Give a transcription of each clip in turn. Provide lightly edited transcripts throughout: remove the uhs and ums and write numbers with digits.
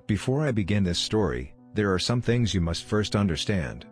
Before I begin this story, there are some things you must first understand.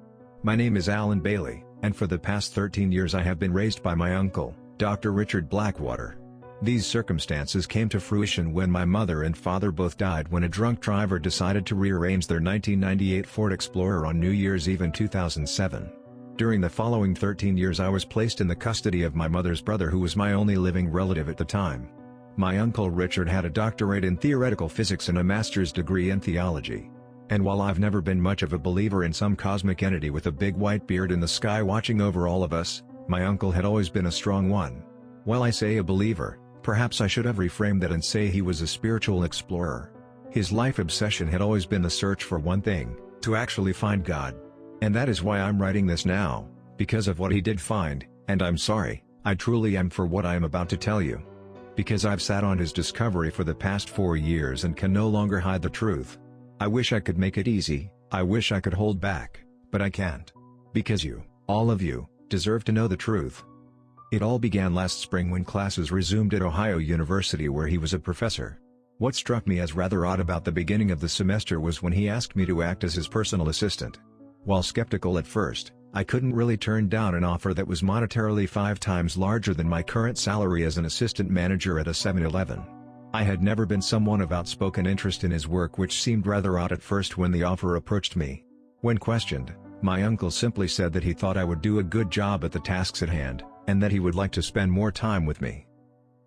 My name is Alan Bailey, and for the past 13 years I have been raised by my uncle, Dr. Richard Blackwater. These circumstances came to fruition when my mother and father both died when a drunk driver decided to rearrange their 1998 Ford Explorer on New Year's Eve in 2007. During the following 13 years I was placed in the custody of my mother's brother, who was my only living relative at the time. My uncle Richard had a doctorate in theoretical physics and a master's degree in theology. And while I've never been much of a believer in some cosmic entity with a big white beard in the sky watching over all of us, my uncle had always been a strong one. While I say a believer, perhaps I should have reframed that and say he was a spiritual explorer. His life obsession had always been the search for one thing: to actually find God. And that is why I'm writing this now, because of what he did find, and I'm sorry, I truly am, for what I am about to tell you. Because I've sat on his discovery for the past 4 years and can no longer hide the truth. I wish I could make it easy, I wish I could hold back, but I can't. Because you, all of you, deserve to know the truth. It all began last spring when classes resumed at Ohio University, where he was a professor. What struck me as rather odd about the beginning of the semester was when he asked me to act as his personal assistant. While skeptical at first, I couldn't really turn down an offer that was monetarily 5 times larger than my current salary as an assistant manager at a 7-Eleven. I had never been someone of outspoken interest in his work, which seemed rather odd at first when the offer approached me. When questioned, my uncle simply said that he thought I would do a good job at the tasks at hand, and that he would like to spend more time with me.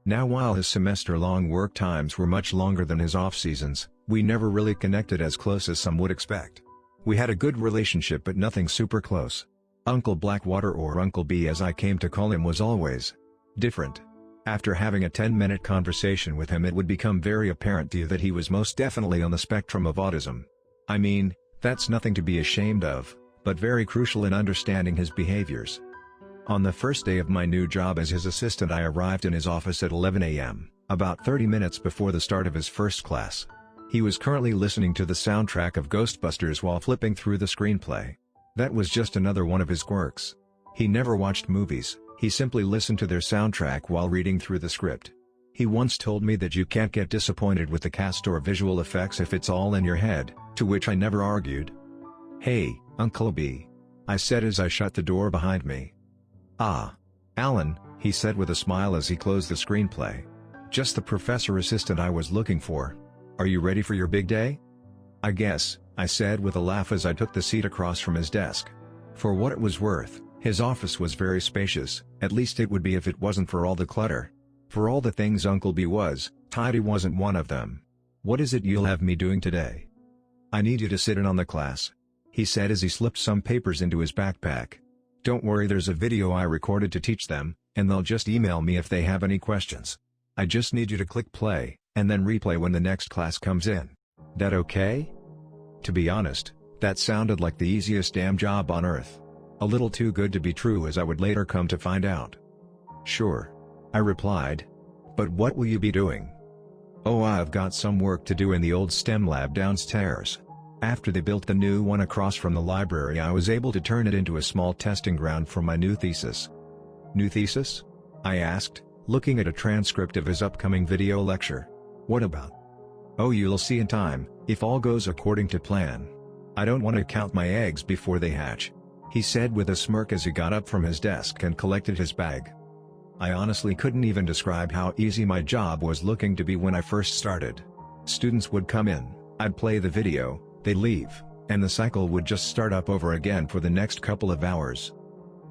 Now, while his semester-long work times were much longer than his off-seasons, we never really connected as close as some would expect. We had a good relationship but nothing super close. Uncle Blackwater, or Uncle B as I came to call him, was always different. After having a 10-minute conversation with him, it would become very apparent to you that he was most definitely on the spectrum of autism. I mean, that's nothing to be ashamed of, but very crucial in understanding his behaviors. On the first day of my new job as his assistant, I arrived in his office at 11 a.m., about 30 minutes before the start of his first class. He was currently listening to the soundtrack of Ghostbusters while flipping through the screenplay. That was just another one of his quirks. He never watched movies, he simply listened to their soundtrack while reading through the script. He once told me that you can't get disappointed with the cast or visual effects if it's all in your head, to which I never argued. "Hey, Uncle B," I said as I shut the door behind me. "Ah, Alan," he said with a smile as he closed the screenplay. "Just the professor assistant I was looking for. Are you ready for your big day?" "I guess," I said with a laugh as I took the seat across from his desk. For what it was worth, his office was very spacious, at least it would be if it wasn't for all the clutter. For all the things Uncle B was, tidy wasn't one of them. "What is it you'll have me doing today?" "I need you to sit in on the class," he said as he slipped some papers into his backpack. "Don't worry, there's a video I recorded to teach them, and they'll just email me if they have any questions. I just need you to click play, and then replay when the next class comes in. That okay?" To be honest, that sounded like the easiest damn job on earth. A little too good to be true, as I would later come to find out. "Sure," I replied. "But what will you be doing?" "Oh, I've got some work to do in the old STEM lab downstairs. After they built the new one across from the library, I was able to turn it into a small testing ground for my new thesis." "New thesis?" I asked, looking at a transcript of his upcoming video lecture. "What about?" "Oh, you'll see in time, if all goes according to plan. I don't want to count my eggs before they hatch," he said with a smirk as he got up from his desk and collected his bag. I honestly couldn't even describe how easy my job was looking to be when I first started. Students would come in, I'd play the video, they'd leave, and the cycle would just start up over again for the next couple of hours.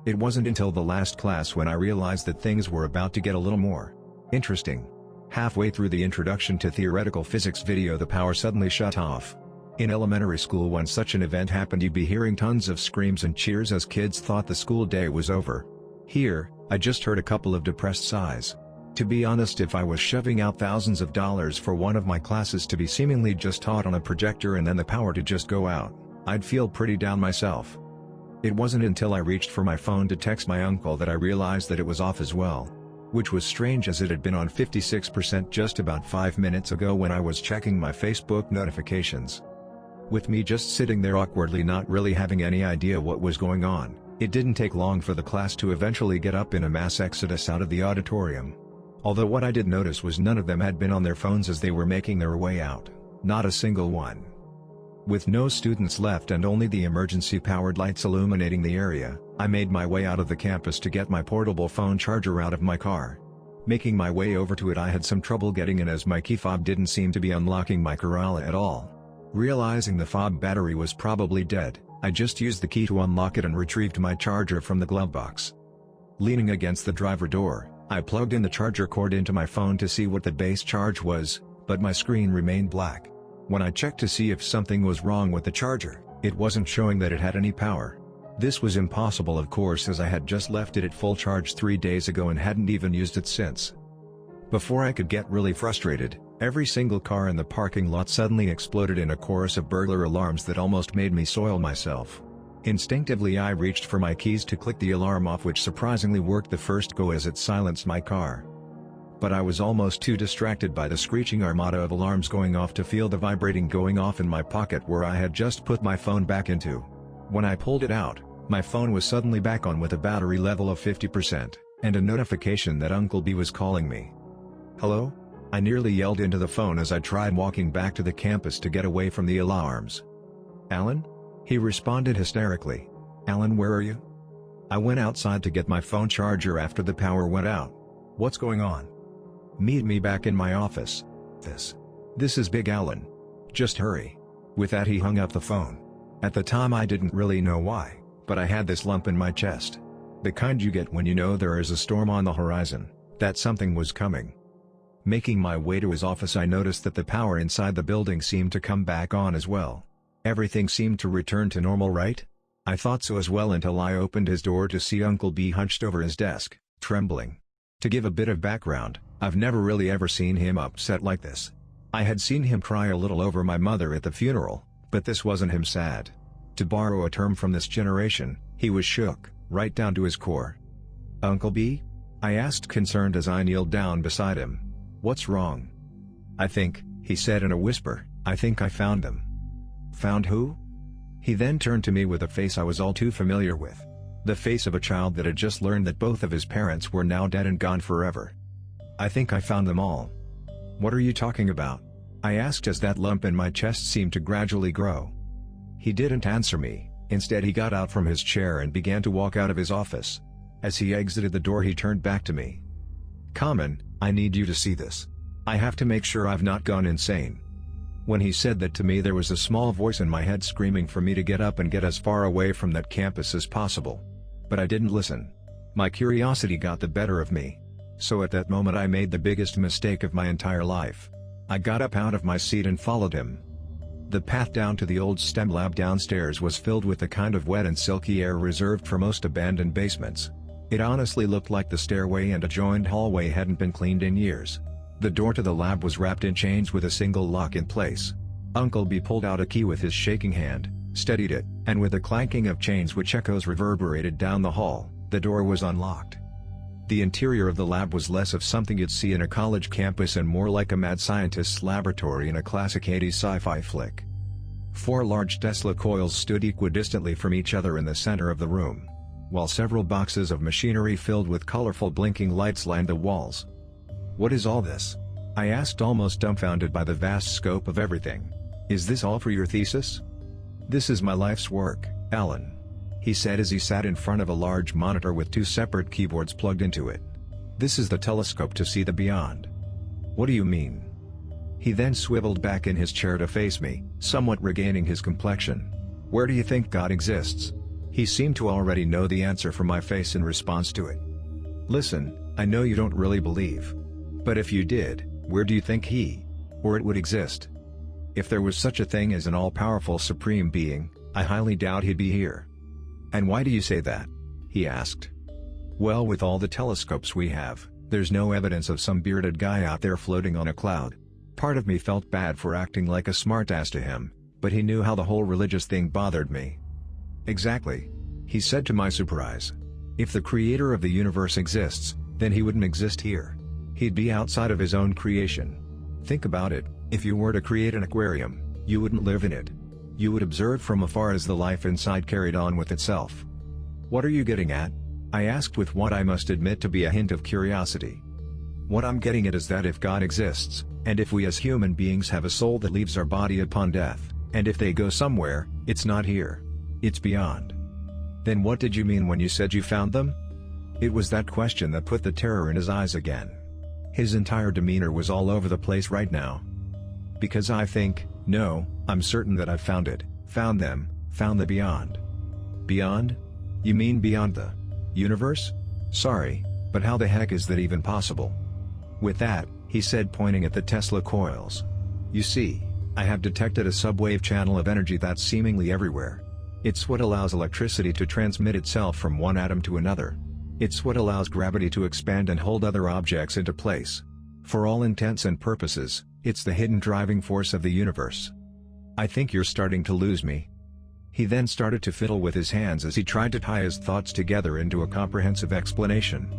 It wasn't until the last class when I realized that things were about to get a little more interesting. Halfway through the Introduction to Theoretical Physics video, the power suddenly shut off. In elementary school, when such an event happened, you'd be hearing tons of screams and cheers as kids thought the school day was over. Here, I just heard a couple of depressed sighs. To be honest, if I was shoving out thousands of dollars for one of my classes to be seemingly just taught on a projector and then the power to just go out, I'd feel pretty down myself. It wasn't until I reached for my phone to text my uncle that I realized that it was off as well. Which was strange, as it had been on 56% just about 5 minutes ago when I was checking my Facebook notifications. With me just sitting there awkwardly, not really having any idea what was going on, it didn't take long for the class to eventually get up in a mass exodus out of the auditorium. Although what I did notice was none of them had been on their phones as they were making their way out. Not a single one. With no students left and only the emergency-powered lights illuminating the area, I made my way out of the campus to get my portable phone charger out of my car. Making my way over to it, I had some trouble getting in as my key fob didn't seem to be unlocking my Corolla at all. Realizing the fob battery was probably dead, I just used the key to unlock it and retrieved my charger from the glove box. Leaning against the driver door, I plugged in the charger cord into my phone to see what the base charge was, but my screen remained black. When I checked to see if something was wrong with the charger, it wasn't showing that it had any power. This was impossible, of course, as I had just left it at full charge 3 days ago and hadn't even used it since. Before I could get really frustrated, every single car in the parking lot suddenly exploded in a chorus of burglar alarms that almost made me soil myself. Instinctively I reached for my keys to click the alarm off, which surprisingly worked the first go as it silenced my car. But I was almost too distracted by the screeching armada of alarms going off to feel the vibrating going off in my pocket where I had just put my phone back into. When I pulled it out, my phone was suddenly back on with a battery level of 50%, and a notification that Uncle B was calling me. "Hello?" I nearly yelled into the phone as I tried walking back to the campus to get away from the alarms. "Alan?" He responded hysterically. "Alan, where are you?" I went outside to get my phone charger after the power went out. "What's going on?" "Meet me back in my office. This is Big Alan. Just hurry." With that he hung up the phone. At the time I didn't really know why, but I had this lump in my chest. The kind you get when you know there is a storm on the horizon, that something was coming. Making my way to his office, I noticed that the power inside the building seemed to come back on as well. Everything seemed to return to normal, right? I thought so as well until I opened his door to see Uncle B hunched over his desk, trembling. To give a bit of background, I've never really ever seen him upset like this. I had seen him cry a little over my mother at the funeral, but this wasn't him sad. To borrow a term from this generation, he was shook, right down to his core. "Uncle B?" I asked, concerned as I kneeled down beside him. "What's wrong?" "I think," he said in a whisper, "I think I found them." "Found who?" He then turned to me with a face I was all too familiar with. The face of a child that had just learned that both of his parents were now dead and gone forever. "I think I found them all." "What are you talking about?" I asked as that lump in my chest seemed to gradually grow. He didn't answer me. Instead he got out from his chair and began to walk out of his office. As he exited the door he turned back to me. "Common, I need you to see this. I have to make sure I've not gone insane." When he said that to me, there was a small voice in my head screaming for me to get up and get as far away from that campus as possible. But I didn't listen. My curiosity got the better of me. So at that moment I made the biggest mistake of my entire life. I got up out of my seat and followed him. The path down to the old STEM lab downstairs was filled with the kind of wet and silky air reserved for most abandoned basements. It honestly looked like the stairway and adjoined hallway hadn't been cleaned in years. The door to the lab was wrapped in chains with a single lock in place. Uncle B pulled out a key with his shaking hand, steadied it, and with a clanking of chains which echoes reverberated down the hall, the door was unlocked. The interior of the lab was less of something you'd see in a college campus and more like a mad scientist's laboratory in a classic 80s sci-fi flick. 4 large Tesla coils stood equidistantly from each other in the center of the room, while several boxes of machinery filled with colorful blinking lights lined the walls. "What is all this?" I asked, almost dumbfounded by the vast scope of everything. "Is this all for your thesis?" "This is my life's work, Alan," he said as he sat in front of a large monitor with 2 separate keyboards plugged into it. "This is the telescope to see the beyond." "What do you mean?" He then swiveled back in his chair to face me, somewhat regaining his complexion. "Where do you think God exists?" He seemed to already know the answer from my face in response to it. "Listen, I know you don't really believe. But if you did, where do you think he or it would exist? If there was such a thing as an all-powerful supreme being, I highly doubt he'd be here." "And why do you say that?" he asked. "Well, with all the telescopes we have, there's no evidence of some bearded guy out there floating on a cloud." Part of me felt bad for acting like a smartass to him, but he knew how the whole religious thing bothered me. "Exactly," he said to my surprise. "If the creator of the universe exists, then he wouldn't exist here. He'd be outside of his own creation. Think about it, if you were to create an aquarium, you wouldn't live in it. You would observe from afar as the life inside carried on with itself." "What are you getting at?" I asked with what I must admit to be a hint of curiosity. What I'm getting at is that if God exists, and if we as human beings have a soul that leaves our body upon death, and if they go somewhere, it's not here. It's beyond. Then what did you mean when you said you found them? It was that question that put the terror in his eyes again. His entire demeanor was all over the place right now. Because no, I'm certain that I've found it, found them, found the beyond. Beyond? You mean beyond the universe? Sorry, but how the heck is that even possible? With that, he said, pointing at the Tesla coils. You see, I have detected a subwave channel of energy that's seemingly everywhere. It's what allows electricity to transmit itself from one atom to another. It's what allows gravity to expand and hold other objects into place. For all intents and purposes, it's the hidden driving force of the universe. I think you're starting to lose me. He then started to fiddle with his hands as he tried to tie his thoughts together into a comprehensive explanation.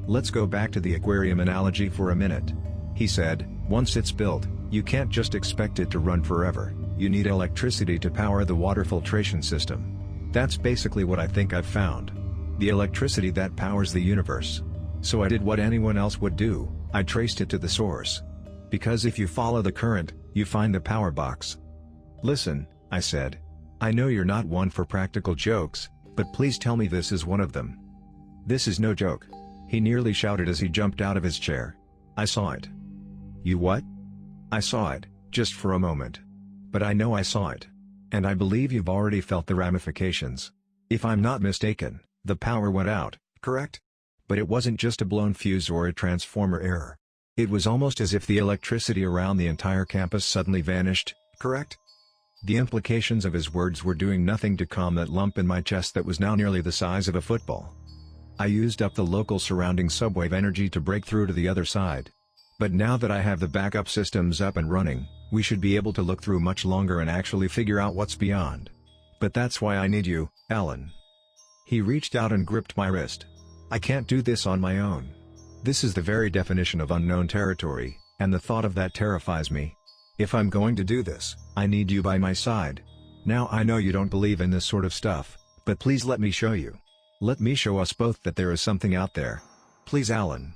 Let's go back to the aquarium analogy for a minute. He said, once it's built, you can't just expect it to run forever. You need electricity to power the water filtration system. That's basically what I think I've found. The electricity that powers the universe. So I did what anyone else would do, I traced it to the source. Because if you follow the current, you find the power box. Listen, I said. I know you're not one for practical jokes, but please tell me this is one of them. This is no joke. He nearly shouted as he jumped out of his chair. I saw it. You what? I saw it, just for a moment. But I know I saw it. And I believe you've already felt the ramifications. If I'm not mistaken, the power went out, correct? But it wasn't just a blown fuse or a transformer error. It was almost as if the electricity around the entire campus suddenly vanished, correct? The implications of his words were doing nothing to calm that lump in my chest that was now nearly the size of a football. I used up the local surrounding subwave energy to break through to the other side. But now that I have the backup systems up and running, we should be able to look through much longer and actually figure out what's beyond. But that's why I need you, Alan. He reached out and gripped my wrist. I can't do this on my own. This is the very definition of unknown territory, and the thought of that terrifies me. If I'm going to do this, I need you by my side. Now I know you don't believe in this sort of stuff, but please let me show you. Let me show us both that there is something out there. Please, Alan.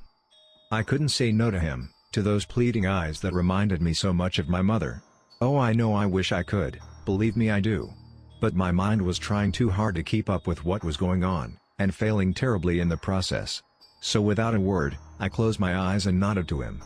I couldn't say no to him, to those pleading eyes that reminded me so much of my mother. Oh, I know I wish I could, believe me I do. But my mind was trying too hard to keep up with what was going on, and failing terribly in the process. So without a word, I closed my eyes and nodded to him.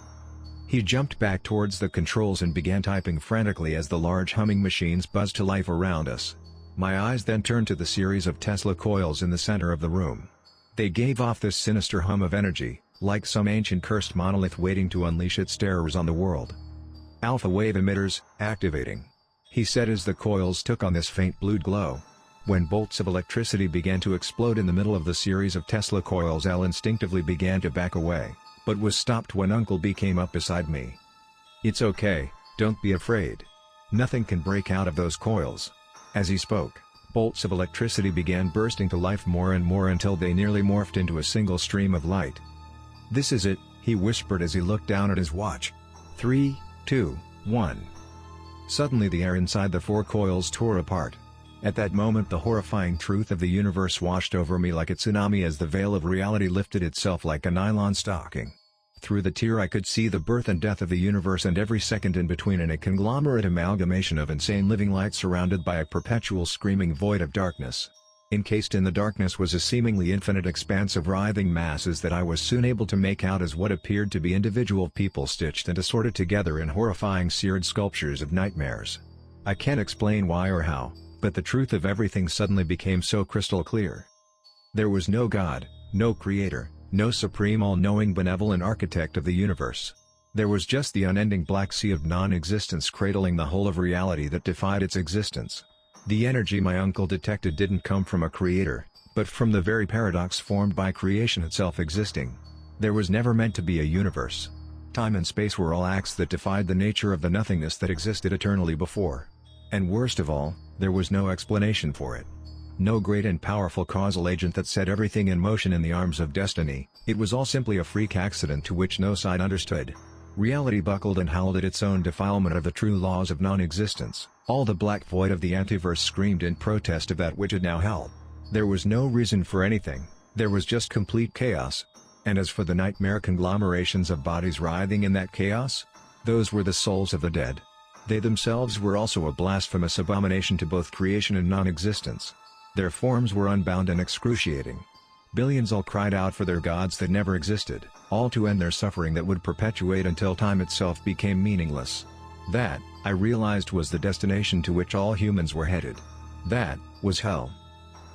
He jumped back towards the controls and began typing frantically as the large humming machines buzzed to life around us. My eyes then turned to the series of Tesla coils in the center of the room. They gave off this sinister hum of energy, like some ancient cursed monolith waiting to unleash its terrors on the world. Alpha wave emitters, activating. He said as the coils took on this faint blue glow. When bolts of electricity began to explode in the middle of the series of Tesla coils, Al instinctively began to back away, but was stopped when Uncle B came up beside me. It's okay, don't be afraid. Nothing can break out of those coils. As he spoke, bolts of electricity began bursting to life more and more until they nearly morphed into a single stream of light. This is it, he whispered as he looked down at his watch. 3, 2, 1. Suddenly the air inside the four coils tore apart. At that moment the horrifying truth of the universe washed over me like a tsunami as the veil of reality lifted itself like a nylon stocking. Through the tear I could see the birth and death of the universe and every second in between in a conglomerate amalgamation of insane living light surrounded by a perpetual screaming void of darkness. Encased in the darkness was a seemingly infinite expanse of writhing masses that I was soon able to make out as what appeared to be individual people stitched and assorted together in horrifying seared sculptures of nightmares. I can't explain why or how, but the truth of everything suddenly became so crystal clear. There was no God, no creator, no supreme all-knowing benevolent architect of the universe. There was just the unending black sea of non-existence cradling the whole of reality that defied its existence. The energy my uncle detected didn't come from a creator, but from the very paradox formed by creation itself existing. There was never meant to be a universe. Time and space were all acts that defied the nature of the nothingness that existed eternally before. And worst of all, there was no explanation for it. No great and powerful causal agent that set everything in motion in the arms of destiny. It was all simply a freak accident to which no side understood. Reality buckled and howled at its own defilement of the true laws of non-existence. All the black void of the antiverse screamed in protest of that which it now held. There was no reason for anything, there was just complete chaos. And as for the nightmare conglomerations of bodies writhing in that chaos? Those were the souls of the dead. They themselves were also a blasphemous abomination to both creation and non-existence. Their forms were unbound and excruciating. Billions all cried out for their gods that never existed, all to end their suffering that would perpetuate until time itself became meaningless. That, I realized, was the destination to which all humans were headed. That was hell.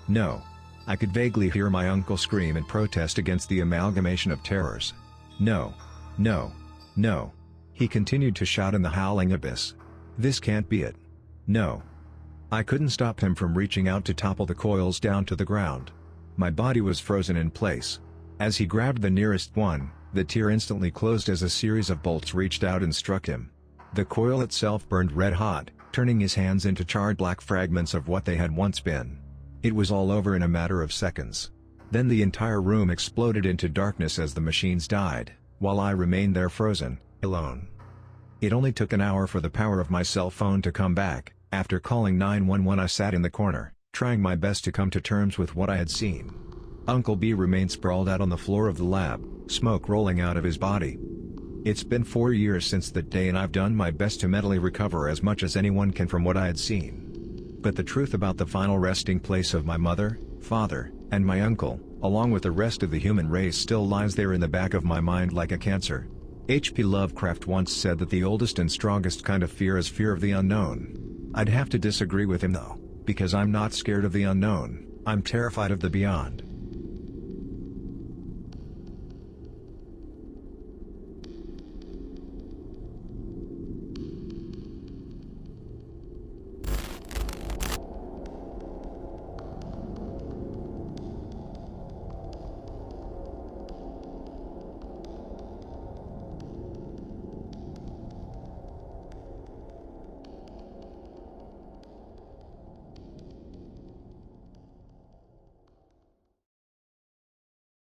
No. I could vaguely hear my uncle scream in protest against the amalgamation of terrors. No. No. No. He continued to shout in the howling abyss. This can't be it. No. I couldn't stop him from reaching out to topple the coils down to the ground. My body was frozen in place. As he grabbed the nearest one, the tear instantly closed as a series of bolts reached out and struck him. The coil itself burned red hot, turning his hands into charred black fragments of what they had once been. It was all over in a matter of seconds. Then the entire room exploded into darkness as the machines died, while I remained there frozen, alone. It only took an hour for the power of my cell phone to come back. After calling 911, I sat in the corner, trying my best to come to terms with what I had seen. Uncle B remained sprawled out on the floor of the lab, smoke rolling out of his body. It's been 4 years since that day and I've done my best to mentally recover as much as anyone can from what I had seen. But the truth about the final resting place of my mother, father, and my uncle, along with the rest of the human race, still lies there in the back of my mind like a cancer. H.P. Lovecraft once said that the oldest and strongest kind of fear is fear of the unknown. I'd have to disagree with him though, because I'm not scared of the unknown, I'm terrified of the beyond.